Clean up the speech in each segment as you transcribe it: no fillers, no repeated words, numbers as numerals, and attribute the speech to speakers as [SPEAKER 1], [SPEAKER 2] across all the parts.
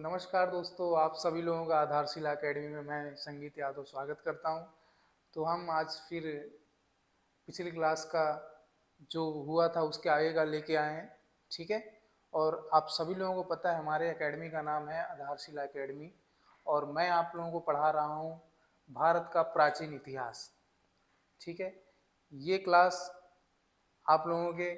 [SPEAKER 1] नमस्कार दोस्तों, आप सभी लोगों का आधारशिला एकेडमी में मैं संगीत यादव स्वागत करता हूं। तो हम आज फिर पिछली क्लास का जो हुआ था उसके आगे का लेके आए हैं। ठीक है। और आप सभी लोगों को पता है हमारे एकेडमी का नाम है आधारशिला एकेडमी, और मैं आप लोगों को पढ़ा रहा हूं भारत का प्राचीन इतिहास। ठीक है। ये क्लास आप लोगों के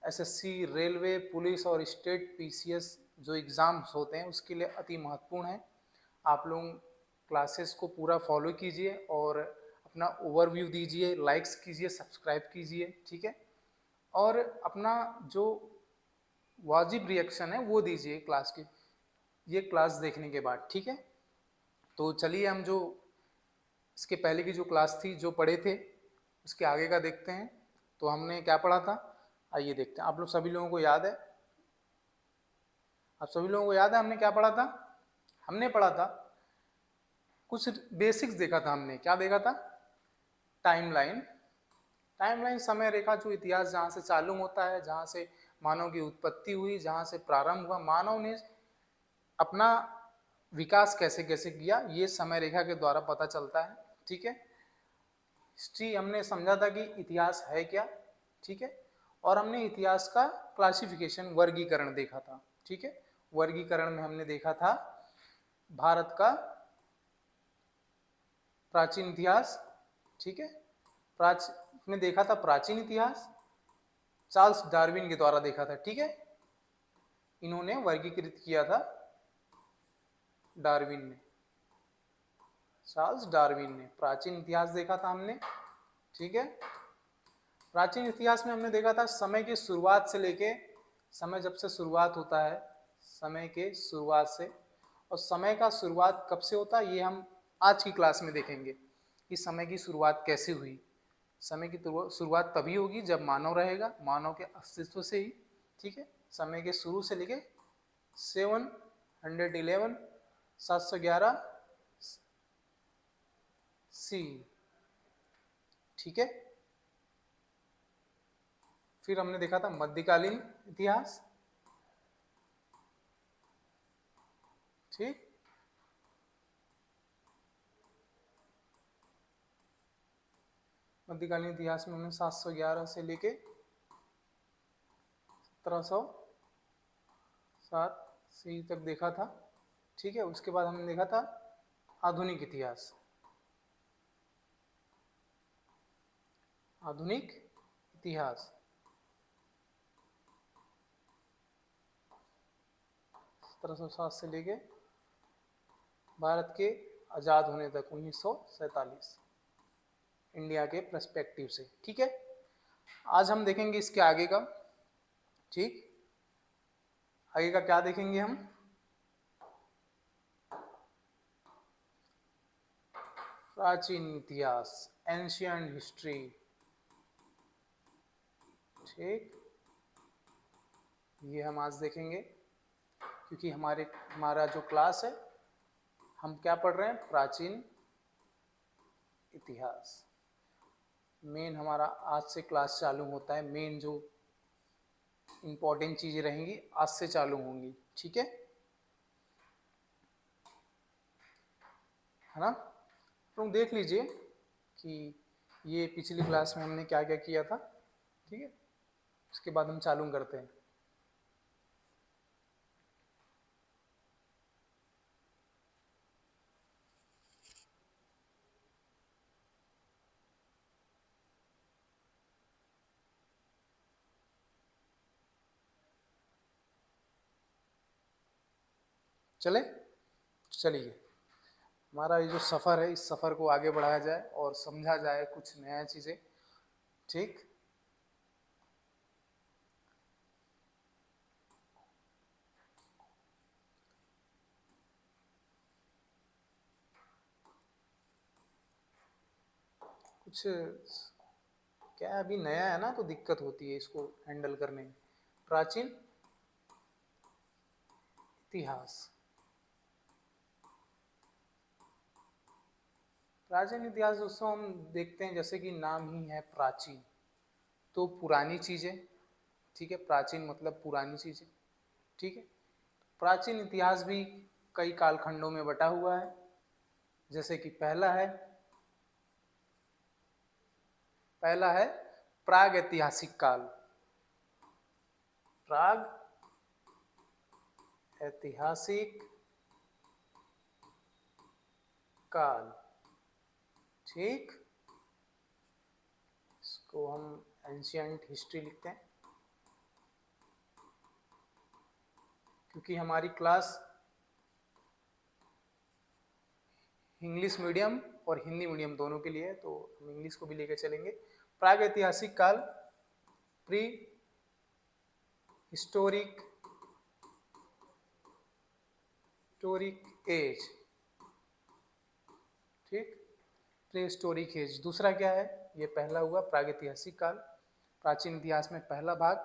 [SPEAKER 1] एसएससी, रेलवे, पुलिस और स्टेट पीसीएस जो एग्ज़ाम्स होते हैं उसके लिए अति महत्वपूर्ण है। आप लोग क्लासेस को पूरा फॉलो कीजिए और अपना ओवरव्यू दीजिए, लाइक्स कीजिए, सब्सक्राइब कीजिए। ठीक है। और अपना जो वाजिब रिएक्शन है वो दीजिए क्लास की, ये क्लास देखने के बाद। ठीक है। तो चलिए हम जो इसके पहले की जो क्लास थी जो पढ़े थे उसके आगे का देखते हैं। तो हमने क्या पढ़ा था, आइए देखते हैं। आप लोग सभी लोगों को याद है, आप सभी लोगों को याद है हमने क्या पढ़ा था? हमने पढ़ा था कुछ बेसिक्स देखा था। हमने क्या देखा था? टाइमलाइन। टाइमलाइन समय रेखा, जो इतिहास जहाँ से चालू होता है, जहाँ से मानव की उत्पत्ति हुई, जहाँ से प्रारंभ हुआ, मानव ने अपना विकास कैसे कैसे किया, ये समय रेखा के द्वारा पता चलता है। ठीक है। हिस्ट्री हमने समझा था कि इतिहास है क्या। ठीक है। और हमने इतिहास का क्लासिफिकेशन, वर्गीकरण देखा था। ठीक है। वर्गीकरण में हमने देखा था भारत का प्राचीन इतिहास। ठीक है। में देखा था प्राचीन इतिहास, चार्ल्स डार्विन के द्वारा देखा था। ठीक है। इन्होंने वर्गीकृत किया था, डार्विन ने, चार्ल्स डार्विन ने प्राचीन इतिहास देखा था हमने। ठीक है। प्राचीन इतिहास में हमने देखा था समय की शुरुआत से लेके, समय जब से शुरुआत होता है, समय के शुरुआत से, और समय का शुरुआत कब से होता है ये हम आज की क्लास में देखेंगे कि समय की शुरुआत कैसे हुई। समय की शुरुआत तभी होगी जब मानव रहेगा, मानव के अस्तित्व से ही। ठीक है। समय के शुरू से लेके 711 711 सी। ठीक है। फिर हमने देखा था मध्यकालीन इतिहास। ठीक। मध्यकालीन इतिहास में हमने 711 से लेके 1707 सी तक देखा था। ठीक है। उसके बाद हमने देखा था आधुनिक इतिहास। आधुनिक इतिहास 1707 से लेके भारत के आज़ाद होने तक 1947, इंडिया के पर्सपेक्टिव से। ठीक है। आज हम देखेंगे इसके आगे का। ठीक। आगे का क्या देखेंगे हम? प्राचीन इतिहास, एंशियंट हिस्ट्री। ठीक। ये हम आज देखेंगे क्योंकि हमारा जो क्लास है, हम क्या पढ़ रहे हैं? प्राचीन इतिहास। मेन हमारा आज से क्लास चालू होता है, मेन जो इंपॉर्टेंट चीजें रहेंगी आज से चालू होंगी। ठीक है ना? तो देख लीजिए कि ये पिछली क्लास में हमने क्या क्या किया था। ठीक है। उसके बाद हम चालू करते हैं। चले, चलिए हमारा ये जो सफ़र है, इस सफ़र को आगे बढ़ाया जाए और समझा जाए कुछ नया चीज़ें। ठीक। कुछ क्या है, अभी नया है ना तो दिक्कत होती है इसको हैंडल करने में। प्राचीन इतिहास, प्राचीन इतिहास दोस्तों हम देखते हैं जैसे कि नाम ही है प्राचीन, तो पुरानी चीज़ें। ठीक है। प्राचीन मतलब पुरानी चीज़ें। ठीक है। प्राचीन इतिहास भी कई कालखंडों में बटा हुआ है। जैसे कि पहला है प्राग ऐतिहासिक काल। प्राग ऐतिहासिक काल, ठीक, इसको हम एंशिएंट हिस्ट्री लिखते हैं क्योंकि हमारी क्लास इंग्लिश मीडियम और हिंदी मीडियम दोनों के लिए है, तो हम इंग्लिश को भी लेकर चलेंगे। प्राग ऐतिहासिक काल, प्री हिस्टोरिक एज, ठीक, प्री हिस्टोरिक एज। दूसरा क्या है, ये पहला हुआ प्रागैतिहासिक काल, प्राचीन इतिहास में पहला भाग,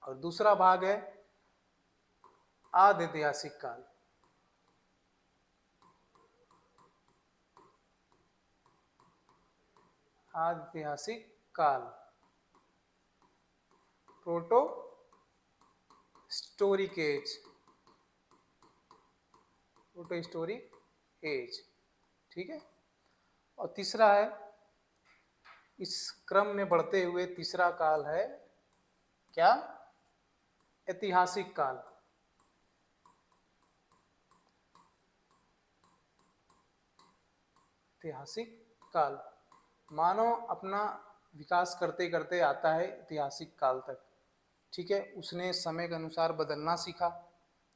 [SPEAKER 1] और दूसरा भाग है आदि ऐतिहासिक काल। आदि ऐतिहासिक काल, protohistoric age, protohistoric age, ठीक है। और तीसरा है, इस क्रम में बढ़ते हुए तीसरा काल है क्या, ऐतिहासिक काल। ऐतिहासिक काल, मानव अपना विकास करते करते आता है ऐतिहासिक काल तक, ठीक है। उसने समय के अनुसार बदलना सीखा,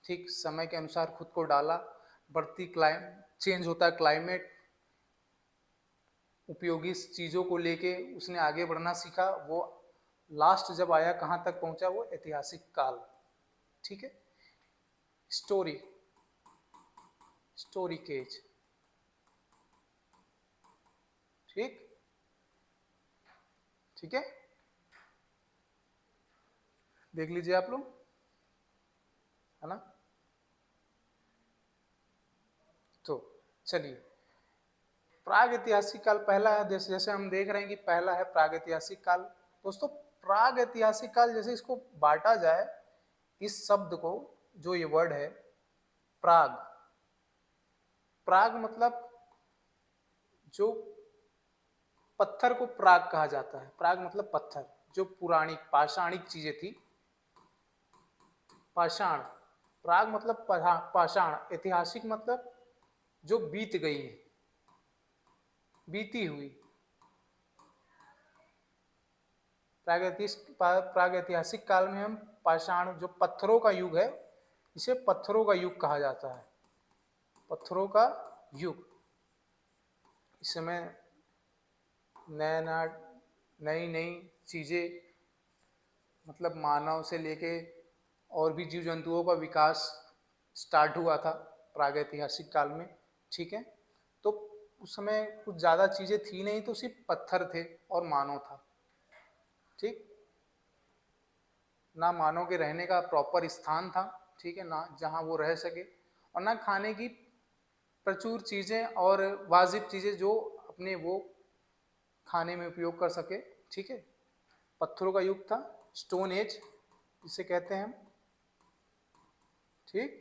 [SPEAKER 1] ठीक, समय के अनुसार खुद को डाला, बढ़ती चेंज होता है क्लाइमेट, उपयोगी चीज़ों को लेके उसने आगे बढ़ना सीखा। वो लास्ट जब आया कहाँ तक पहुंचा, वो ऐतिहासिक काल, ठीक है। हिस्टोरिक एज, ठीक, ठीक है, देख लीजिए आप लोग, है ना। तो चलिए, प्राग ऐतिहासिक काल पहला है, जैसे हम देख रहे हैं कि पहला है प्राग ऐतिहासिक काल। दोस्तों, प्राग ऐतिहासिक काल, जैसे इसको बांटा जाए, इस शब्द को, जो ये वर्ड है प्राग, प्राग मतलब जो पत्थर को प्राग कहा जाता है। प्राग मतलब पत्थर, जो पुरानी पाषाणिक चीजें थी, पाषाण। प्राग मतलब पाषाण, ऐतिहासिक मतलब जो बीत गई है, बीती हुई। प्रागैतिहासिक काल में हम पाषाण, जो पत्थरों का युग है, इसे पत्थरों का युग कहा जाता है, पत्थरों का युग। इस समय नई नई चीजें, मतलब मानव से लेके और भी जीव जंतुओं का विकास स्टार्ट हुआ था प्रागैतिहासिक काल में, ठीक है। तो उस समय कुछ ज़्यादा चीज़ें थी नहीं, तो सिर्फ पत्थर थे और मानव था, ठीक। ना मानव के रहने का प्रॉपर स्थान था, ठीक है, ना जहाँ वो रह सके, और ना खाने की प्रचुर चीज़ें और वाजिब चीज़ें जो अपने वो खाने में उपयोग कर सके, ठीक है। पत्थरों का युग था, स्टोन एज जिसे कहते हैं हम, ठीक।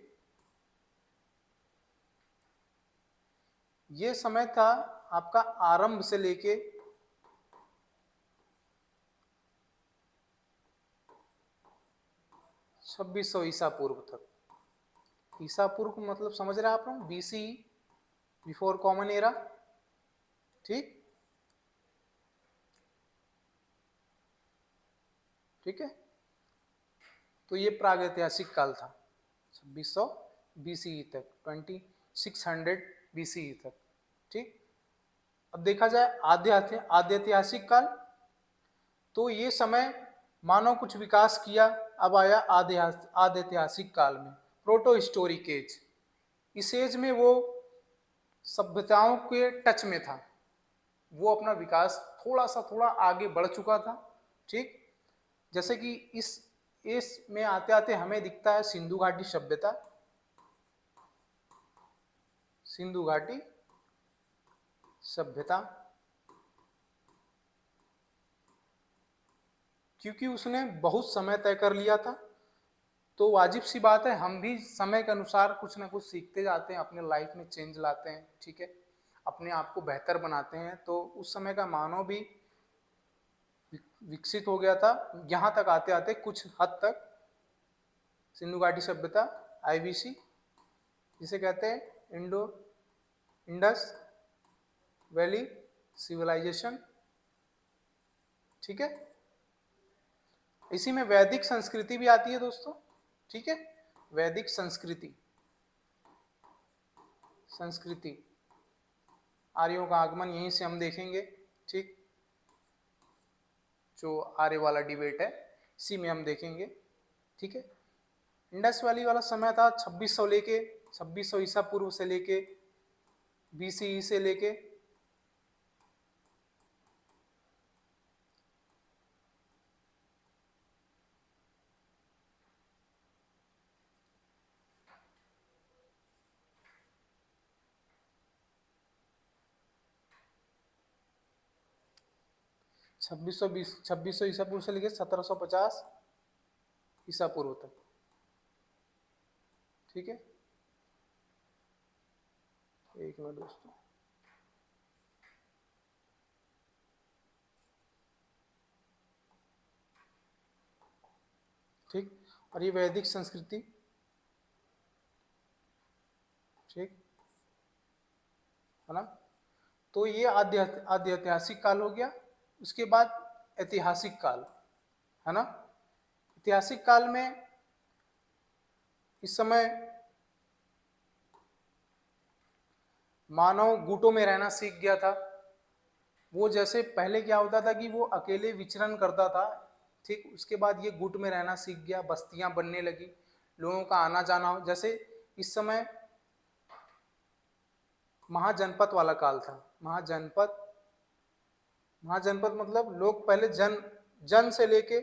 [SPEAKER 1] ये समय था आपका आरंभ से लेके 2600 ईसा पूर्व तक। ईसा पूर्व मतलब समझ रहे हैं आप लोग, बीसी, बिफोर कॉमन एरा, ठीक, ठीक है। तो ये प्रागैतिहासिक काल था, 2600 बीसीई तक, 2600 बीसीई तक, ठीक। अब देखा जाए आद्य ऐतिहासिक काल, तो ये समय मानव कुछ विकास किया, अब आया आद्य ऐतिहासिक काल में, प्रोटो हिस्टोरिक एज। इस एज में वो सभ्यताओं के टच में था, वो अपना विकास थोड़ा आगे बढ़ चुका था, ठीक। जैसे कि इस में आते आते हमें दिखता है सिंधु घाटी सभ्यता, सिंधु घाटी सभ्यता, क्योंकि उसने बहुत समय तय कर लिया था, तो वाजिब सी बात है, हम भी समय के अनुसार कुछ ना कुछ सीखते जाते हैं, अपने लाइफ में चेंज लाते हैं, ठीक है, अपने आप को बेहतर बनाते हैं। तो उस समय का मानव भी विकसित हो गया था, यहाँ तक आते आते कुछ हद तक सिंधु घाटी सभ्यता, IBC जिसे कहते हैं इंडो इंडस वैली सिविलाइजेशन, ठीक है। इसी में वैदिक संस्कृति भी आती है दोस्तों, ठीक है। वैदिक संस्कृति, संस्कृति आर्यों का आगमन यहीं से हम देखेंगे, ठीक। जो आर्य वाला डिबेट है इसी में हम देखेंगे, ठीक है। इंडस वैली वाला समय था 2600 लेके 2600 ईसा पूर्व से लेके BCE से लेके 2600 ईसा पूर्व से लेके 1750 ईसा पूर्व तक, ठीक है। एक मिनट दोस्तों, ठीक। और ये वैदिक संस्कृति, ठीक है ना। तो ये आद्य ऐतिहासिक काल हो गया। उसके बाद ऐतिहासिक काल, है ना। ऐतिहासिक काल में इस समय मानव गुटों में रहना सीख गया था। वो जैसे पहले क्या होता था कि वो अकेले विचरण करता था, ठीक। उसके बाद ये गुट में रहना सीख गया, बस्तियां बनने लगी, लोगों का आना जाना। जैसे इस समय महाजनपद वाला काल था। महाजनपद, महाजनपद मतलब लोग पहले जन से लेके,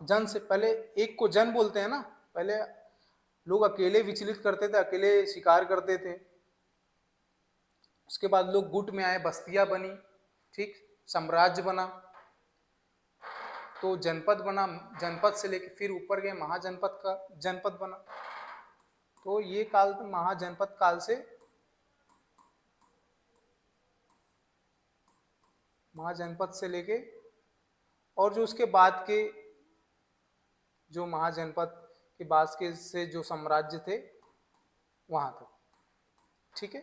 [SPEAKER 1] जन से पहले एक को जन बोलते हैं ना। पहले लोग अकेले विचलित करते थे, अकेले शिकार करते थे। उसके बाद लोग गुट में आए, बस्तियां बनी, ठीक, साम्राज्य बना, तो जनपद बना। जनपद से लेके फिर ऊपर गए, महाजनपद का जनपद बना। तो ये काल तो महाजनपद काल से, महाजनपद से लेके और जो उसके बाद के, जो महाजनपद के बाद के से जो साम्राज्य थे वहां तक, ठीक है।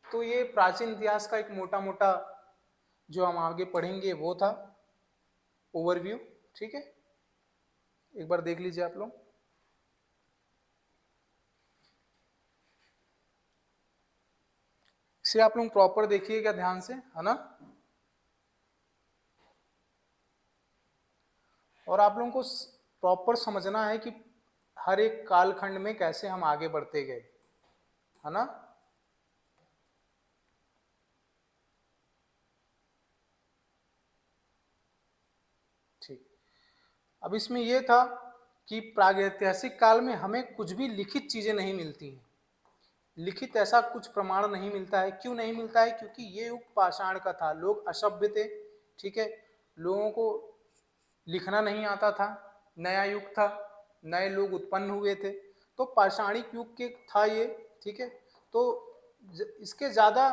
[SPEAKER 1] तो ये प्राचीन इतिहास का एक मोटा मोटा जो हम आगे पढ़ेंगे वो था ओवरव्यू, ठीक है। एक बार देख लीजिए आप लोग। इसे आप लोग प्रॉपर देखिएगा ध्यान से, है ना। और आप लोगों को प्रॉपर समझना है कि हर एक कालखंड में कैसे हम आगे बढ़ते गए, है ना। ठीक। अब इसमें यह था कि प्रागैतिहासिक काल में हमें कुछ भी लिखित चीजें नहीं मिलती हैं। लिखित ऐसा कुछ प्रमाण नहीं मिलता है। क्यों नहीं मिलता है? क्योंकि ये युग पाषाण का था, लोग असभ्य थे, ठीक है। लोगों को लिखना नहीं आता था, नया युग था, नए लोग उत्पन्न हुए थे, तो पाषाणिक युग के था ये, ठीक है। तो इसके ज्यादा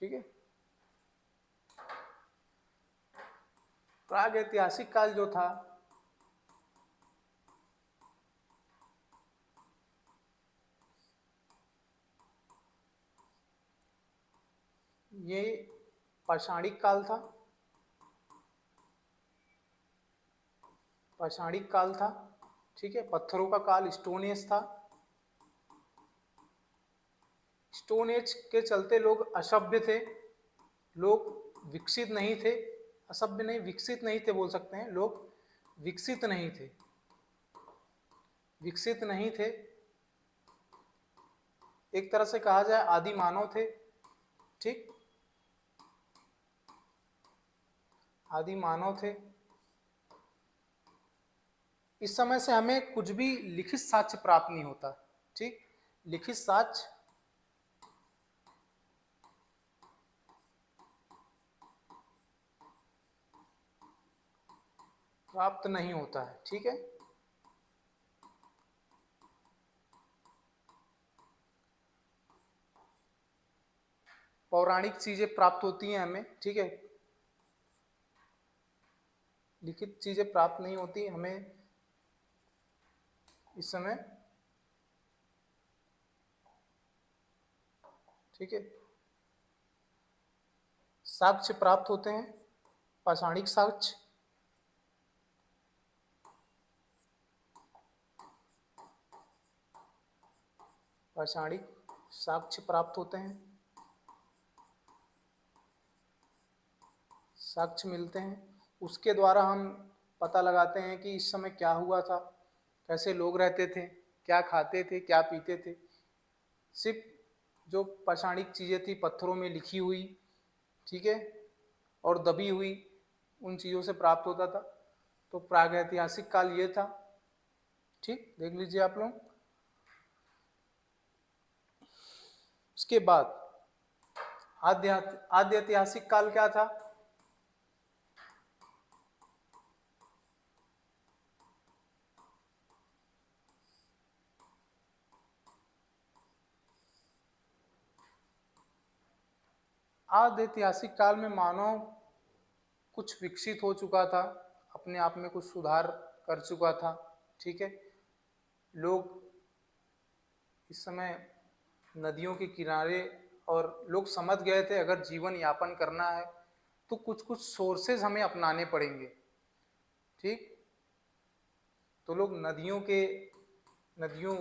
[SPEAKER 1] ठीक है। प्राग ऐतिहासिक काल जो था ये पाषाणिक काल था, पाषाणिक काल था, ठीक है। पत्थरों का काल, स्टोन एज था। स्टोन एज के चलते लोग असभ्य थे, लोग विकसित नहीं थे। असभ्य नहीं, विकसित नहीं थे बोल सकते हैं। लोग विकसित नहीं थे, विकसित नहीं थे। एक तरह से कहा जाए आदि मानव थे, ठीक, आदि मानव थे। इस समय से हमें कुछ भी लिखित साक्ष्य प्राप्त नहीं होता, ठीक। लिखित साक्ष्य प्राप्त नहीं होता है। ठीक है, पौराणिक चीजें प्राप्त होती हैं हमें। ठीक है, लिखित चीजें प्राप्त नहीं होती हमें इस समय। ठीक है, साक्ष्य प्राप्त होते हैं, पाषाणिक साक्ष्य। पाषाणिक साक्ष्य प्राप्त होते हैं, साक्ष्य मिलते हैं। उसके द्वारा हम पता लगाते हैं कि इस समय क्या हुआ था, कैसे लोग रहते थे, क्या खाते थे, क्या पीते थे। सिर्फ जो पाषाणिक चीजें थी पत्थरों में लिखी हुई, ठीक है, और दबी हुई, उन चीजों से प्राप्त होता था। तो प्रागैतिहासिक काल ये था। ठीक, देख लीजिए आप लोग। उसके बाद आद्य ऐतिहासिक काल क्या था? आद्य ऐतिहासिक काल में मानव कुछ विकसित हो चुका था, अपने आप में कुछ सुधार कर चुका था। ठीक है, लोग इस समय नदियों के किनारे, और लोग समझ गए थे अगर जीवन यापन करना है तो कुछ कुछ सोर्सेज हमें अपनाने पड़ेंगे। ठीक, तो लोग नदियों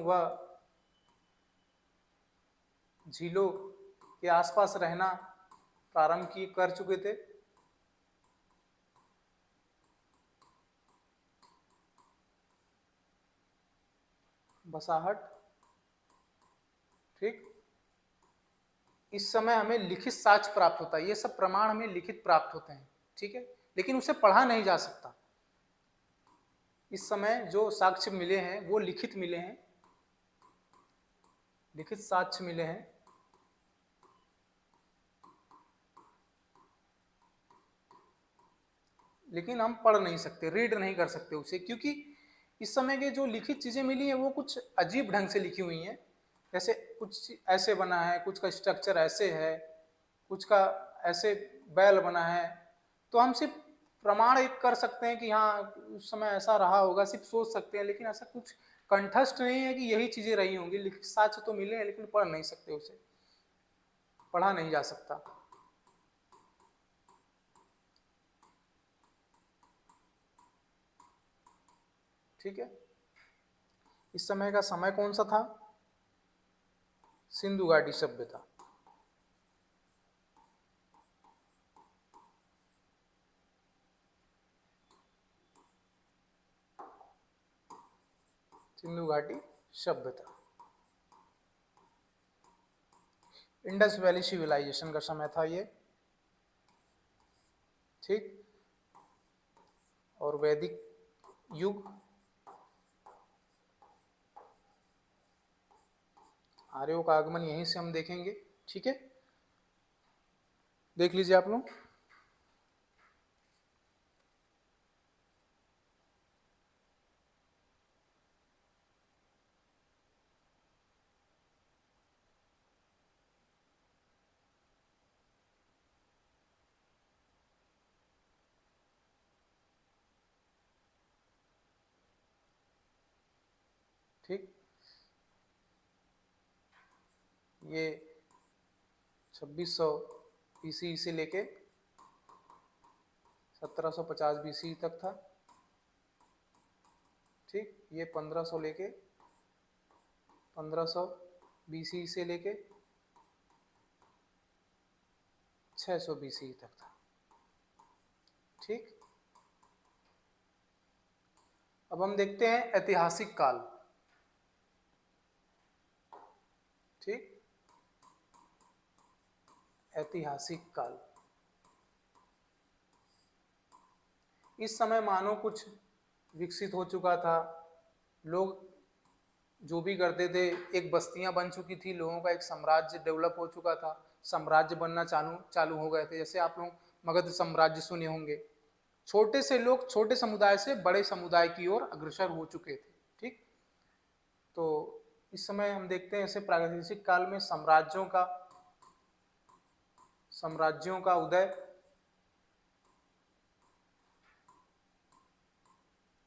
[SPEAKER 1] व झीलों के आसपास रहना प्रारंभ कर चुके थे। बसाहट। ठीक, इस समय हमें लिखित साक्ष्य प्राप्त होता है, ये सब प्रमाण हमें लिखित प्राप्त होते हैं। ठीक है, लेकिन उसे पढ़ा नहीं जा सकता। इस समय जो साक्ष्य मिले हैं वो लिखित मिले हैं, लिखित साक्ष्य मिले हैं। लेकिन हम पढ़ नहीं सकते, रीड नहीं कर सकते उसे, क्योंकि इस समय के जो लिखित चीजें मिली हैं वो कुछ अजीब ढंग से लिखी हुई हैं। जैसे कुछ ऐसे बना है, कुछ का स्ट्रक्चर ऐसे है, कुछ का ऐसे बैल बना है। तो हम सिर्फ प्रमाण एक कर सकते हैं कि हाँ उस समय ऐसा रहा होगा, सिर्फ सोच सकते हैं, लेकिन ऐसा कुछ कंठस्थ नहीं है कि यही चीजें रही होंगी। लिखित साक्ष्य तो मिले हैं लेकिन पढ़ नहीं सकते उसे, पढ़ा नहीं जा सकता। ठीक है, इस समय का समय कौन सा था? सिंधु घाटी सभ्यता। सिंधु घाटी सभ्यता। इंडस वैली सिविलाइजेशन का समय था ये। ठीक, और वैदिक युग, आर्यों का आगमन यहीं से हम देखेंगे। ठीक है, देख लीजिए आप लोग। ठीक, ये 2600 BC से लेके 1750 BC तक था। ठीक, ये 1500 लेके 1500 BC से लेके 600 BC तक था। ठीक, अब हम देखते हैं ऐतिहासिक काल। ठीक, ऐतिहासिक काल। इस समय मानो कुछ विकसित हो चुका था, लोग जो भी करते थे, एक बस्तियां बन चुकी थी, लोगों का एक साम्राज्य डेवलप हो चुका था, साम्राज्य बनना चालू चालू हो गए थे। जैसे आप लोग मगध साम्राज्य सुने होंगे। छोटे से लोग छोटे समुदाय से बड़े समुदाय की ओर अग्रसर हो चुके थे। ठीक, तो इस समय हम देखते हैं ऐसे प्रागैतिहासिक काल में साम्राज्यों का उदय,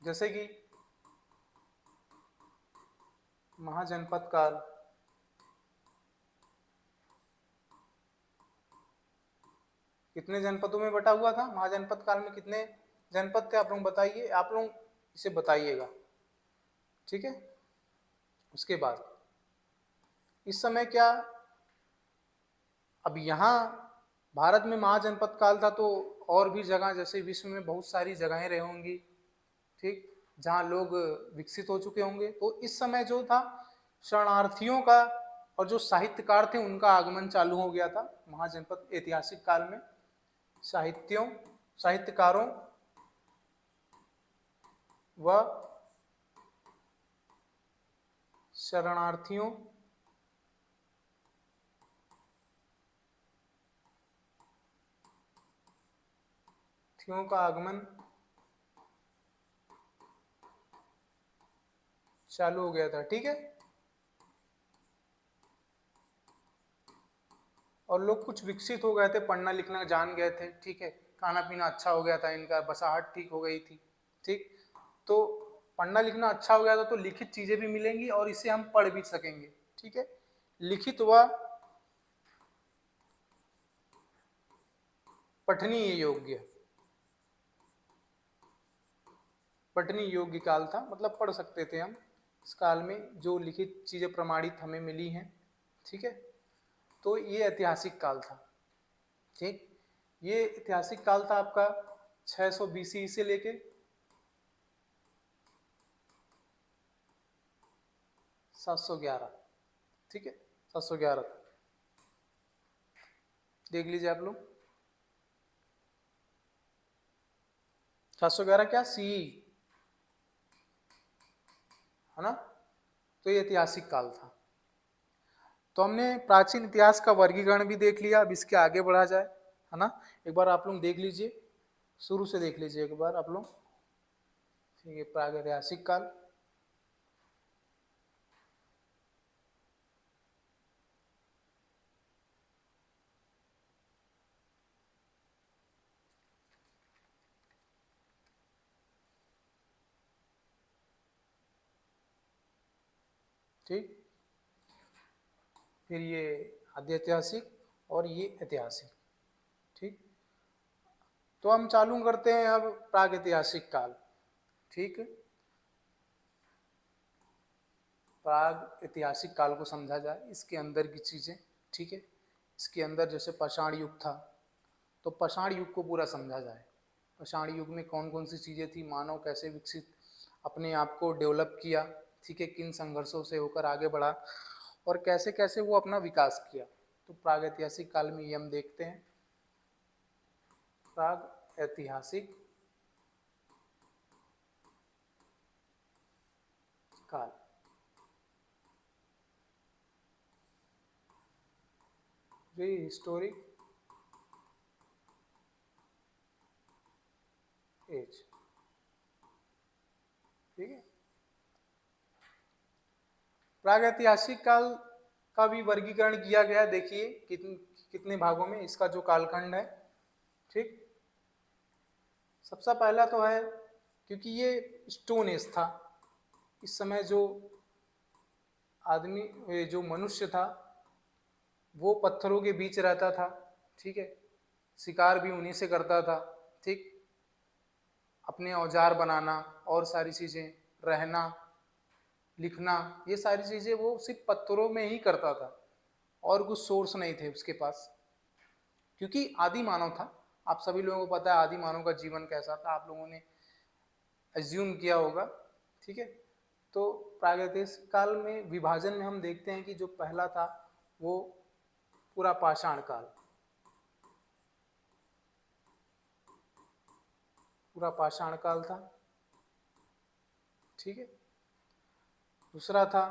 [SPEAKER 1] जैसे कि महाजनपद काल, कितने जनपदों में बटा हुआ था महाजनपद काल में? कितने जनपद थे आप लोग बताइए, आप लोग इसे बताइएगा। ठीक है, उसके बाद इस समय क्या, अब यहाँ भारत में महाजनपद काल था तो और भी जगह जैसे विश्व में बहुत सारी जगहें रही होंगी, ठीक, जहाँ लोग विकसित हो चुके होंगे। तो इस समय जो था शरणार्थियों का और जो साहित्यकार थे उनका आगमन चालू हो गया था महाजनपद ऐतिहासिक काल में। साहित्यकारों व शरणार्थियों का आगमन चालू हो गया था। ठीक है, और लोग कुछ विकसित हो गए थे, पढ़ना लिखना जान गए थे। ठीक है, खाना पीना अच्छा हो गया था, इनका बसाहट ठीक हो गई थी। ठीक, तो पढ़ना लिखना अच्छा हो गया था तो लिखित चीजें भी मिलेंगी और इसे हम पढ़ भी सकेंगे। ठीक है, लिखित व पठनीय योग्य, पठनीय योग्य काल था, मतलब पढ़ सकते थे हम इस काल में, जो लिखित चीजें प्रमाणित हमें मिली हैं। ठीक है, तो ये ऐतिहासिक काल था। ठीक, ये ऐतिहासिक काल था आपका 600 BC से लेके 711। ठीक है, 711 देख लीजिए आप लोग, 711 क्या सी, है ना। तो ये ऐतिहासिक काल था। तो हमने प्राचीन इतिहास का वर्गीकरण भी देख लिया, अब इसके आगे बढ़ा जाए, है ना। एक बार आप लोग देख लीजिए, शुरू से देख लीजिए एक बार आप लोग। ठीक है, प्रागैतिहासिक काल, ठीक, फिर ये आद्य ऐतिहासिक और ये ऐतिहासिक। ठीक, तो हम चालू करते हैं अब प्रागैतिहासिक काल। ठीक, प्राग ऐतिहासिक काल को समझा जाए, इसके अंदर की चीजें। ठीक है, इसके अंदर जैसे पाषाण युग था, तो पाषाण युग को पूरा समझा जाए। पाषाण युग में कौन कौन सी चीजें थी, मानव कैसे विकसित अपने आप को डेवलप किया, ठीक है, किन संघर्षों से होकर आगे बढ़ा और कैसे कैसे वो अपना विकास किया। तो प्रागैतिहासिक काल में ये हम देखते हैं। प्राग ऐतिहासिक काल, प्री हिस्टोरिक एज। ठीक है, प्रागैतिहासिक काल का भी वर्गीकरण किया गया, देखिए कितने भागों में इसका जो कालखंड है। ठीक, सबसे पहला तो है, क्योंकि ये स्टोन एज था, इस समय जो आदमी, जो मनुष्य था वो पत्थरों के बीच रहता था। ठीक है, शिकार भी उन्हीं से करता था। ठीक, अपने औजार बनाना और सारी चीजें, रहना, लिखना, ये सारी चीजें वो सिर्फ पत्थरों में ही करता था और कुछ सोर्स नहीं थे उसके पास, क्योंकि आदि मानव था। आप सभी लोगों को पता है आदि मानव का जीवन कैसा था, आप लोगों ने एज्यूम किया होगा। ठीक है, तो प्रागैतिहासिक काल में विभाजन में हम देखते हैं कि जो पहला था वो पूरा पाषाण काल, पूरा पाषाण काल था। ठीक है, दूसरा था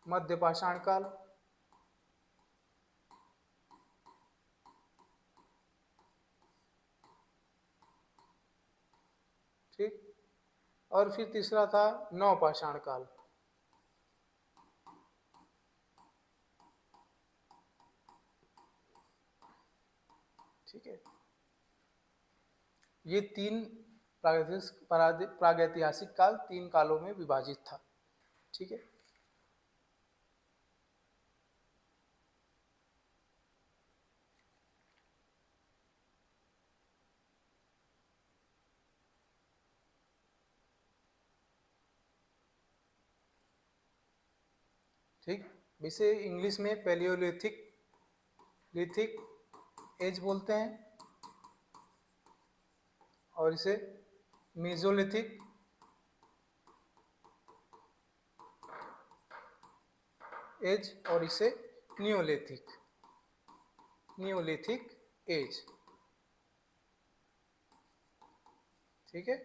[SPEAKER 1] मध्य पाषाण काल, ठीक। और फिर तीसरा था नवपाषाण काल। ठीक है, ये तीन प्रागैतिहासिक काल तीन कालों में विभाजित था। ठीक है, ठीक। इसे इंग्लिश में पैलियोलिथिक लिथिक एज बोलते हैं, और इसे मेसोलिथिक एज, और इसे नियोलिथिक एज। ठीक है,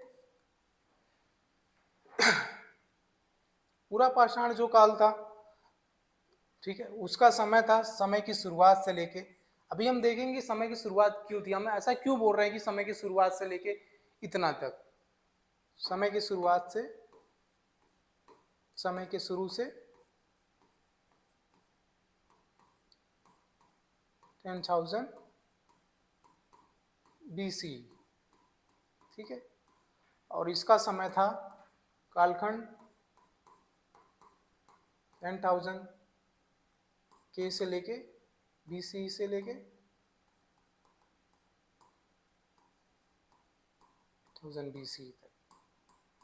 [SPEAKER 1] पूरा पाषाण जो काल था, ठीक है, उसका समय था समय की शुरुआत से लेके, अभी हम देखेंगे समय की शुरुआत क्यों थी, हम ऐसा क्यों बोल रहे हैं कि समय की शुरुआत से लेके इतना तक। समय की शुरुआत से, समय के शुरू से 10,000 BC। ठीक है, और इसका समय था कालखंड 10,000 के से लेके BC से लेके 1000 BC तक।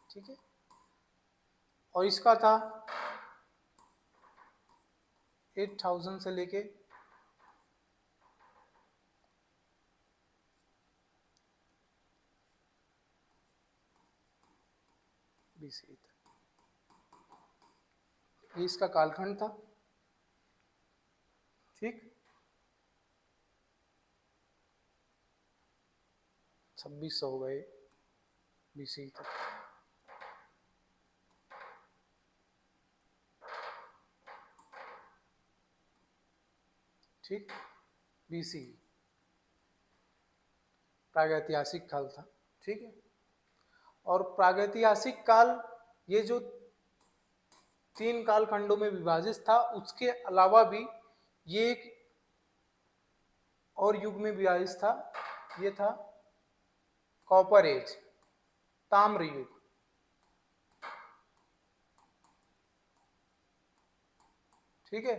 [SPEAKER 1] ठीक है, और इसका था 8,000 से लेके 20 तक, ये इसका कालखंड था। ठीक, 2600 हो गए BC तक। ठीक, BC प्रागैतिहासिक काल था। ठीक है, और प्रागैतिहासिक काल ये जो तीन कालखंडों में विभाजित था, उसके अलावा भी ये एक और युग में विभाजित था, ये था कॉपर एज, ताम्र युग। ठीक है,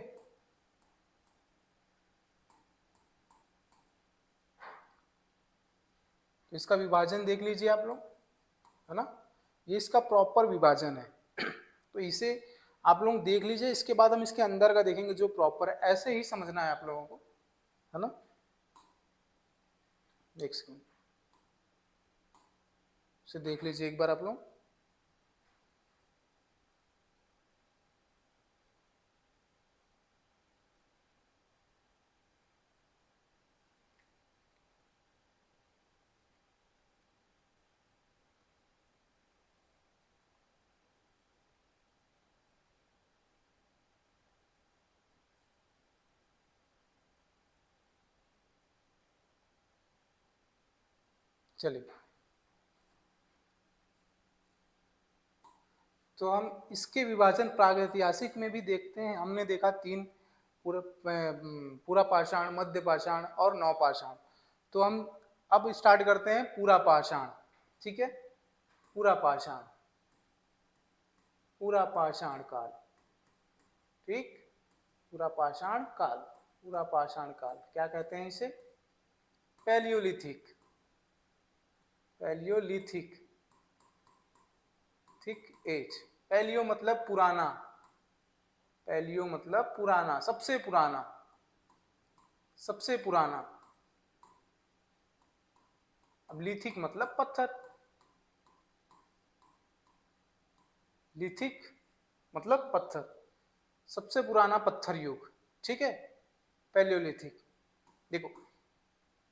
[SPEAKER 1] तो इसका विभाजन देख लीजिए आप लोग, है ना, ये इसका प्रॉपर विभाजन है। तो इसे आप लोग देख लीजिए, इसके बाद हम इसके अंदर का देखेंगे जो प्रॉपर है, ऐसे ही समझना है आप लोगों को, है ना। एक सेकंड, इसे देख लीजिए एक बार आप लोग। चलिए, तो हम इसके विभाजन प्रागैतिहासिक में भी देखते हैं। हमने देखा तीन, पूरा पाषाण, मध्य पाषाण और नवपाषाण। तो हम अब स्टार्ट करते हैं पूरा पाषाण। ठीक है, पूरा पाषाण, पूरा पाषाण काल। ठीक, पूरा पाषाण काल, पूरा पाषाण काल क्या कहते हैं इसे? Palaeolithic, palaeolithic thick age. Palaeo मतलब पुराना, पैलियो मतलब पुराना, सबसे पुराना, सबसे पुराना। अब लिथिक मतलब पत्थर, लिथिक मतलब पत्थर, सबसे पुराना पत्थर युग। ठीक है, पैलियोलिथिक। देखो,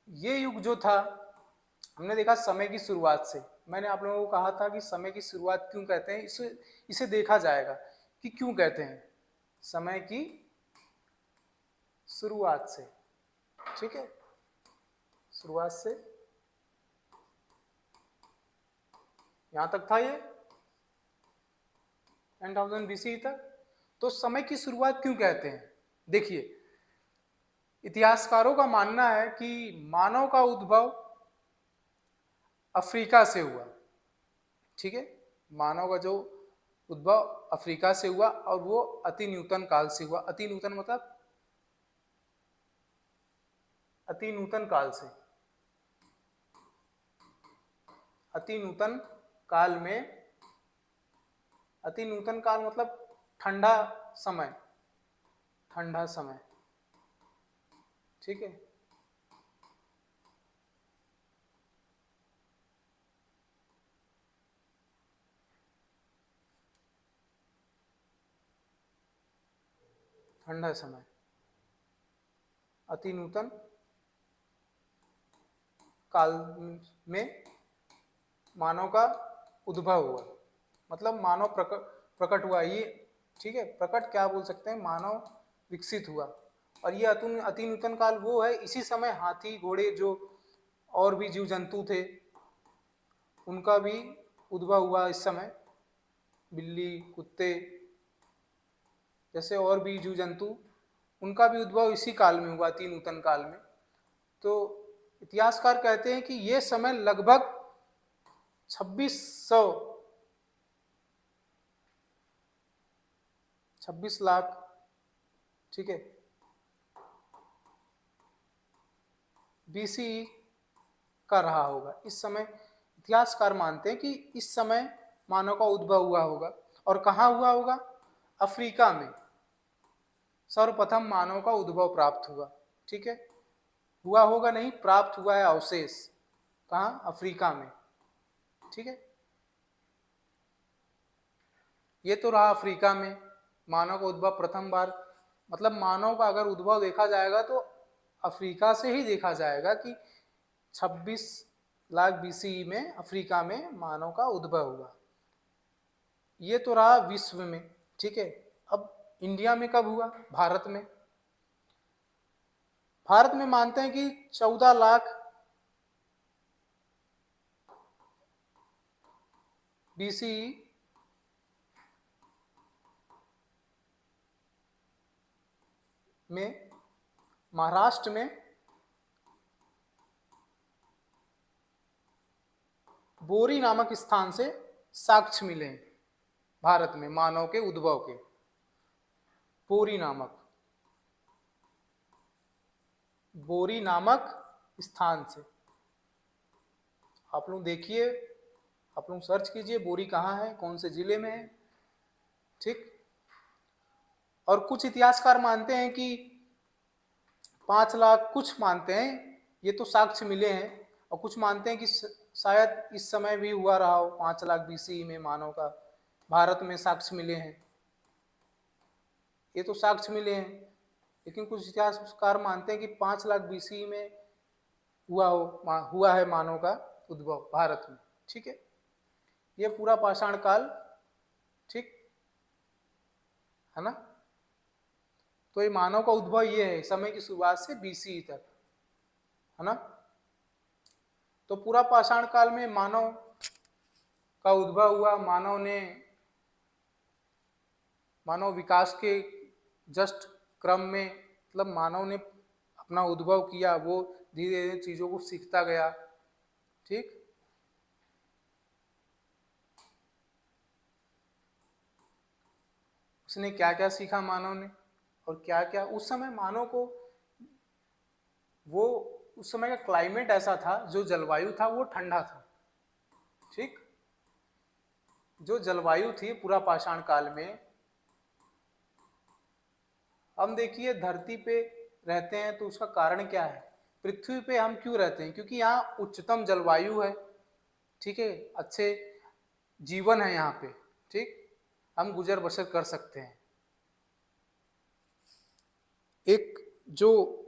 [SPEAKER 1] ये युग जो था, हमने देखा समय की शुरुआत से। मैंने आप लोगों को कहा था कि समय की शुरुआत क्यों कहते हैं, इसे इसे देखा जाएगा कि क्यों कहते हैं समय की शुरुआत से। ठीक है, शुरुआत से यहां तक था ये 10,000 BCE तक। तो समय की शुरुआत क्यों कहते हैं? देखिए, इतिहासकारों का मानना है कि मानव का उद्भव अफ्रीका से हुआ। ठीक है, मानव का जो उद्भव अफ्रीका से हुआ और वो अति नूतन काल से हुआ। अति नूतन मतलब अति नूतन काल से, अति नूतन काल में, अति नूतन काल मतलब ठंडा समय, ठंडा समय। ठीक है, ठंडा समय, अति नूतन काल में मानव का उद्भव हुआ, मतलब मानव प्रकट हुआ ये। ठीक है, प्रकट क्या बोल सकते हैं, मानव विकसित हुआ। और ये अति नूतन काल वो है, इसी समय हाथी घोड़े जो और भी जीव जंतु थे उनका भी उद्भव हुआ इस समय, बिल्ली कुत्ते जैसे और भी जीव जंतु, उनका भी उद्भव इसी काल में हुआ, अति नूतन काल में। तो इतिहासकार कहते हैं कि ये समय लगभग 26 लाख, ठीक है, BCE का रहा होगा। इस समय इतिहासकार मानते हैं कि इस समय मानव का उद्भव हुआ होगा। और कहाँ हुआ होगा? अफ्रीका में सर्वप्रथम मानव का उद्भव प्राप्त हुआ। ठीक है, हुआ होगा नहीं, प्राप्त हुआ है अवशेष। कहाँ? अफ्रीका में। ठीक है, ये तो रहा अफ्रीका में मानव का उद्भव प्रथम बार। मतलब मानव का अगर उद्भव देखा जाएगा तो अफ्रीका से ही देखा जाएगा कि 26 लाख BCE में अफ्रीका में मानव का उद्भव हुआ। ये तो रहा विश्व में। ठीक है, अब इंडिया में कब हुआ? भारत में। भारत में मानते हैं कि 14 लाख BCE में महाराष्ट्र में बोरी नामक स्थान से साक्ष्य मिले हैं भारत में मानव के उद्भव के। बोरी नामक स्थान से। आप लोग देखिए, आप लोग सर्च कीजिए बोरी कहाँ है, कौन से जिले में है। ठीक, और कुछ इतिहासकार मानते हैं कि 5 लाख, कुछ मानते हैं ये तो साक्ष्य मिले हैं, और कुछ मानते हैं कि शायद इस समय भी हुआ रहा हो 5 लाख BCE में मानव का भारत में साक्ष्य मिले हैं। ये तो साक्ष्य मिले हैं, लेकिन कुछ इतिहासकार मानते हैं कि 5 लाख BCE में हुआ है मानव का उद्भव भारत में। ठीक है, ये पूरा पाषाण काल, ठीक है ना। तो ये मानव का उद्भव ये है, समय की शुरुआत से BCE तक, है ना। तो पूरा पाषाण काल में मानव का उद्भव हुआ। मानव विकास के जस्ट क्रम में, मतलब मानव ने अपना उद्भव किया, वो धीरे धीरे चीजों को सीखता गया। ठीक, उसने क्या क्या सीखा मानव ने, और क्या क्या उस समय मानव को, वो उस समय का क्लाइमेट ऐसा था, जो जलवायु था वो ठंडा था। ठीक, जो जलवायु थी पूरा पाषाण काल में, हम देखिए धरती पे रहते हैं तो उसका कारण क्या है? पृथ्वी पे हम क्यों रहते हैं? क्योंकि यहाँ उच्चतम जलवायु है। ठीक है, अच्छे जीवन है यहाँ पे। ठीक, हम गुजर बसर कर सकते हैं। एक जो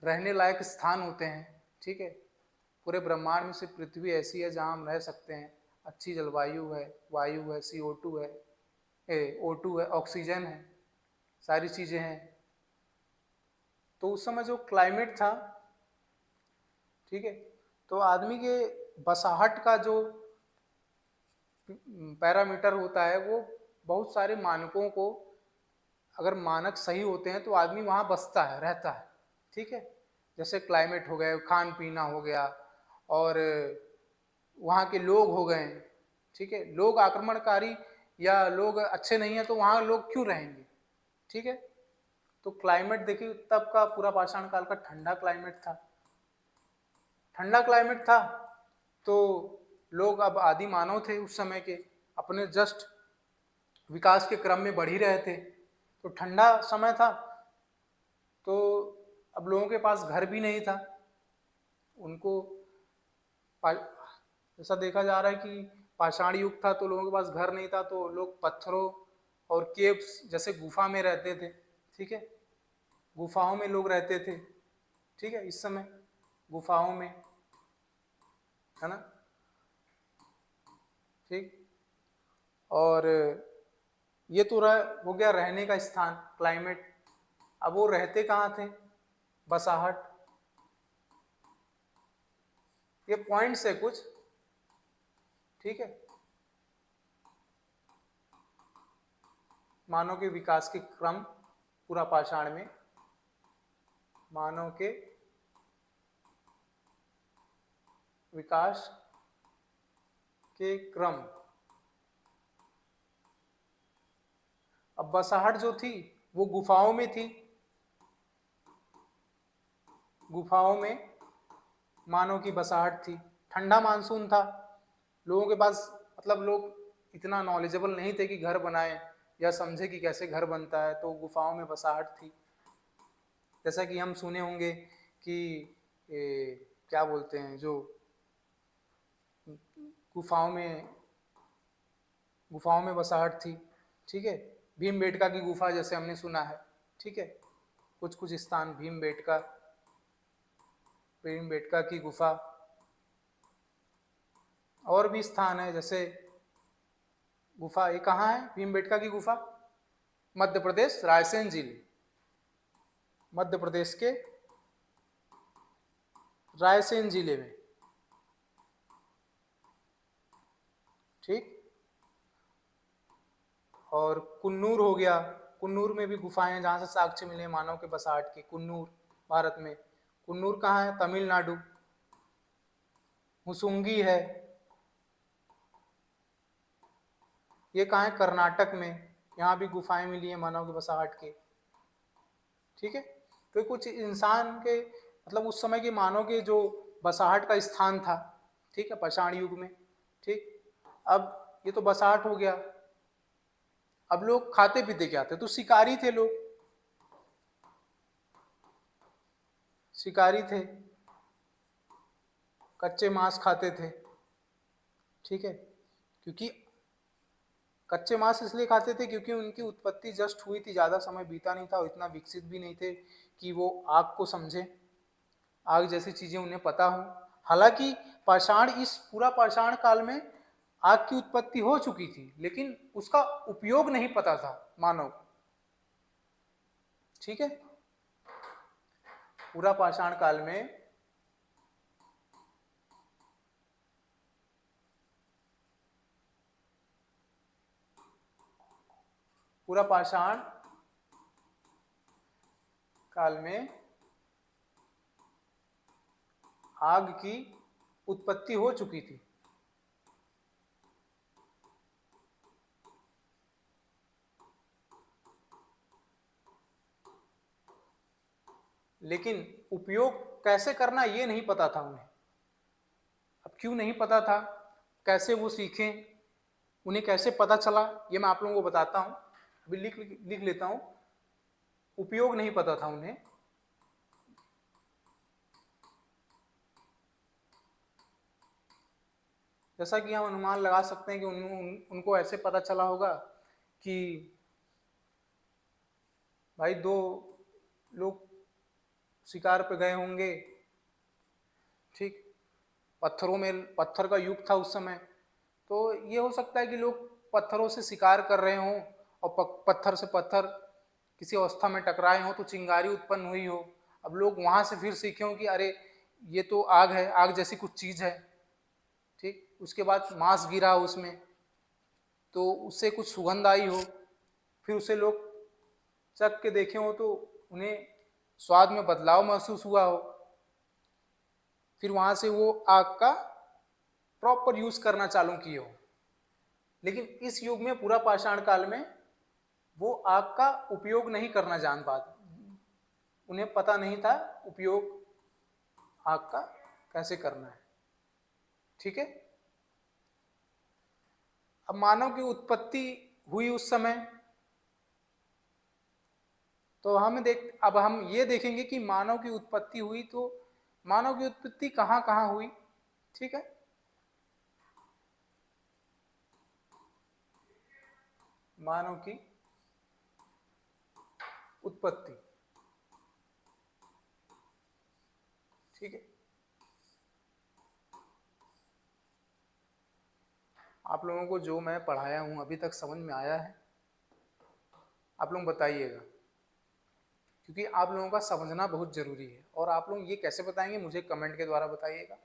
[SPEAKER 1] रहने लायक स्थान होते हैं, ठीक है, पूरे ब्रह्मांड में से पृथ्वी ऐसी है जहाँ हम रह सकते हैं। अच्छी जलवायु है, वायु है, CO2 है, O2 है, ऑक्सीजन है, सारी चीजें हैं। तो उस समय जो क्लाइमेट था, ठीक है, तो आदमी के बसाहट का जो पैरामीटर होता है, वो बहुत सारे मानकों को, अगर मानक सही होते हैं तो आदमी वहाँ बसता है, रहता है। ठीक है, जैसे क्लाइमेट हो गए, खान पीना हो गया, और वहाँ के लोग हो गए। ठीक है, लोग आक्रमणकारी या लोग अच्छे नहीं है तो वहाँ लोग क्यों रहेंगे। ठीक है, तो क्लाइमेट देखिए, तब का पूरा पाषाण काल का ठंडा क्लाइमेट था। ठंडा क्लाइमेट था तो लोग अब आदि मानव थे उस समय के, अपने जस्ट विकास के क्रम में बढ़ ही रहे थे, तो ठंडा समय था, तो अब लोगों के पास घर भी नहीं था। उनको ऐसा देखा जा रहा है कि पाषाण युग था तो लोगों के पास घर नहीं था, तो लोग पत्थरों और केव्स जैसे गुफा में रहते थे। ठीक है, गुफाओं में लोग रहते थे। ठीक है, इस समय गुफाओं में, है ना। ठीक, और ये तो हो गया रहने का स्थान, क्लाइमेट। अब वो रहते कहाँ थे, बसाहट। ये पॉइंट्स है कुछ। ठीक है, मानव के विकास के क्रम, पूरा पाषाण में मानव के विकास के क्रम। अब बसाहट जो थी वो गुफाओं में थी, गुफाओं में मानव की बसाहट थी। ठंडा मानसून था, लोगों के पास, मतलब लोग इतना नॉलेजेबल नहीं थे कि घर बनाए या समझे कि कैसे घर बनता है, तो गुफाओं में बसाहट थी। जैसा कि हम सुने होंगे कि क्या बोलते हैं, जो गुफाओं में बसाहट थी। ठीक है, भीमबेटका की गुफा जैसे हमने सुना है। ठीक है, कुछ कुछ स्थान, भीमबेटका की गुफा, और भी स्थान है जैसे गुफा। ये कहाँ है भीमबेटका की गुफा? मध्य प्रदेश, रायसेन जिले, मध्य प्रदेश के रायसेन जिले में। ठीक, और कुन्नूर हो गया, कुन्नूर में भी गुफाएं जहां से साक्ष्य मिले मानव के बसाहट के। कुन्नूर भारत में, कुन्नूर कहाँ है? तमिलनाडु। मुसुंगी है, ये कहाँ है? कर्नाटक में। यहाँ भी गुफाएं मिली है मानव के बसाहट के। ठीक है, तो कुछ इंसान के, मतलब उस समय के मानव के जो बसाहट का स्थान था। ठीक है, पाषाण युग में। ठीक, अब ये तो बसाहट हो गया। अब लोग खाते पीते क्या थे? तो शिकारी थे लोग, शिकारी थे, कच्चे मांस खाते थे। ठीक है, क्योंकि कच्चे मांस इसलिए खाते थे क्योंकि उनकी उत्पत्ति जस्ट हुई थी, ज्यादा समय बीता नहीं था, और इतना विकसित भी नहीं थे कि वो आग को समझे, आग जैसी चीजें उन्हें पता हो। हालांकि पाषाण, इस पूरा पाषाण काल में आग की उत्पत्ति हो चुकी थी, लेकिन उसका उपयोग नहीं पता था मानव को। ठीक है, पूरा पाषाण काल में पूरा पाषाण काल में आग की उत्पत्ति हो चुकी थी, लेकिन उपयोग कैसे करना ये नहीं पता था उन्हें। अब क्यों नहीं पता था, कैसे वो सीखें, उन्हें कैसे पता चला, ये मैं आप लोगों को बताता हूं। अभी लिख लेता हूं। उपयोग नहीं पता था उन्हें, जैसा कि हम अनुमान लगा सकते हैं कि उनको ऐसे पता चला होगा कि भाई दो लोग शिकार पे गए होंगे। ठीक, पत्थर का युग था उस समय, तो ये हो सकता है कि लोग पत्थरों से शिकार कर रहे हों, और पत्थर से पत्थर किसी अवस्था में टकराए हों तो चिंगारी उत्पन्न हुई हो। अब लोग वहां से फिर सीखे हों कि अरे ये तो आग है, आग जैसी कुछ चीज है। ठीक, उसके बाद मांस गिरा उसमें, तो उससे कुछ सुगंध आई हो, फिर उसे लोग चख के देखे हो तो उन्हें स्वाद में बदलाव महसूस हुआ हो, फिर वहां से वो आग का प्रॉपर यूज करना चालू किए हो। लेकिन इस युग में पूरा पाषाण काल में वो आग का उपयोग नहीं करना जान पाते, उन्हें पता नहीं था उपयोग आग का कैसे करना है। ठीक है। अब मानव की उत्पत्ति हुई उस समय, तो अब हम ये देखेंगे कि मानव की उत्पत्ति हुई तो मानव की उत्पत्ति कहां कहां हुई। ठीक है। मानव की उत्पत्ति, ठीक है। आप लोगों को जो मैं पढ़ाया हूं अभी तक समझ में आया है? आप लोग बताइएगा, क्योंकि आप लोगों का समझना बहुत जरूरी है। और आप लोग ये कैसे बताएंगे, मुझे कमेंट के द्वारा बताइएगा।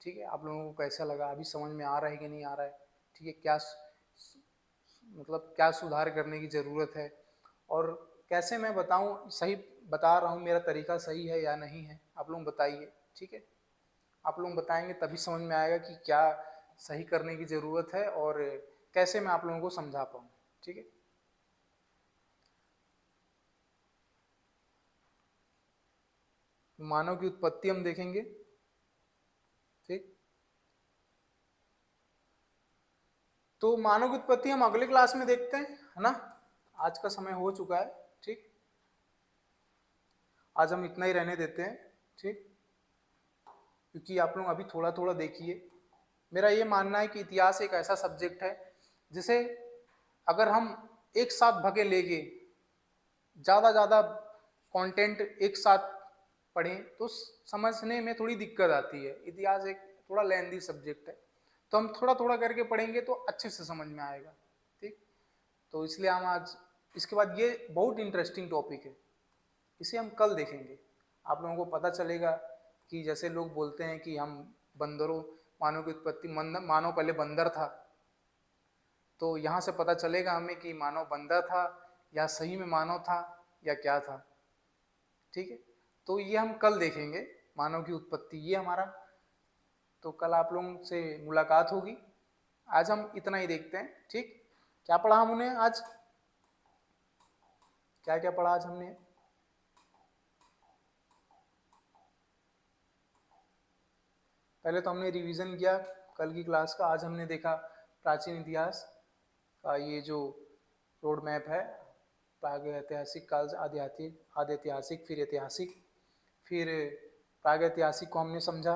[SPEAKER 1] ठीक है। आप लोगों को कैसा लगा, अभी समझ में आ रहा है कि नहीं आ रहा है? ठीक है। मतलब क्या सुधार करने की ज़रूरत है, और कैसे मैं बताऊं, सही बता रहा हूं, मेरा तरीका सही है या नहीं है, आप लोग बताइए। ठीक है। आप लोग बताएंगे तभी समझ में आएगा कि क्या सही करने की ज़रूरत है और कैसे मैं आप लोगों को समझा पाऊँ। ठीक है। मानव की उत्पत्ति हम देखेंगे। ठीक। तो मानव की उत्पत्ति हम अगले क्लास में देखते हैं, है ना? आज का समय हो चुका है। ठीक। आज हम इतना ही रहने देते हैं। ठीक। क्योंकि आप लोग अभी थोड़ा थोड़ा देखिए। मेरा ये मानना है कि इतिहास एक ऐसा सब्जेक्ट है जिसे अगर हम एक साथ भगे लेके ज़्यादा कंटेंट एक साथ पढ़ें तो समझने में थोड़ी दिक्कत आती है। इतिहास एक थोड़ा लेंदी सब्जेक्ट है, तो हम थोड़ा थोड़ा करके पढ़ेंगे तो अच्छे से समझ में आएगा। ठीक। तो इसलिए हम आज, इसके बाद ये बहुत इंटरेस्टिंग टॉपिक है, इसे हम कल देखेंगे। आप लोगों को पता चलेगा कि जैसे लोग बोलते हैं कि हम बंदरों, मानव की उत्पत्ति, मानव पहले बंदर था, तो यहाँ से पता चलेगा हमें कि मानव बंदर था या सही में मानव था या क्या था। ठीक है। तो ये हम कल देखेंगे, मानव की उत्पत्ति, ये हमारा, तो कल आप लोगों से मुलाकात होगी। आज हम इतना ही देखते हैं। ठीक। क्या पढ़ा हमने आज, क्या क्या पढ़ा आज हमने? पहले तो हमने रिवीजन किया कल की क्लास का। आज हमने देखा प्राचीन इतिहास का ये जो रोड मैप है, प्रागैतिहासिक काल से आदि ऐतिहासिक, फिर ऐतिहासिक, फिर प्रागैतिहासिक को हमने समझा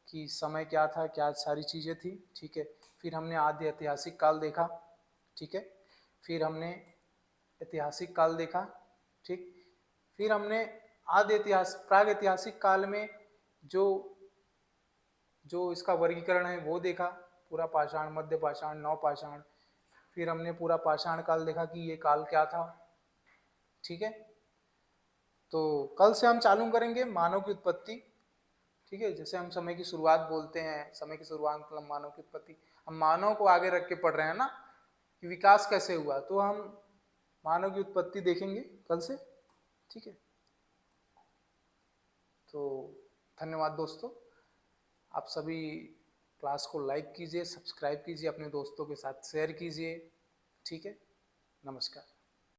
[SPEAKER 1] कि समय क्या था, क्या सारी चीज़ें थी। ठीक है। फिर हमने आदि ऐतिहासिक काल देखा। ठीक है। फिर हमने ऐतिहासिक काल देखा। ठीक। फिर हमने प्राग ऐतिहासिक काल में जो जो इसका वर्गीकरण है वो देखा, पूरा पाषाण, मध्य पाषाण, नवपाषाण। फिर हमने पूरा पाषाण काल देखा कि ये काल क्या था। ठीक है। तो कल से हम चालू करेंगे मानव की उत्पत्ति। ठीक है। जैसे हम समय की शुरुआत बोलते हैं, समय की शुरुआत मतलब मानव की उत्पत्ति, हम मानव को आगे रख के पढ़ रहे हैं ना, कि विकास कैसे हुआ, तो हम मानव की उत्पत्ति देखेंगे कल से। ठीक है। तो धन्यवाद दोस्तों। आप सभी क्लास को लाइक कीजिए, सब्सक्राइब कीजिए, अपने दोस्तों के साथ शेयर कीजिए। ठीक है। नमस्कार।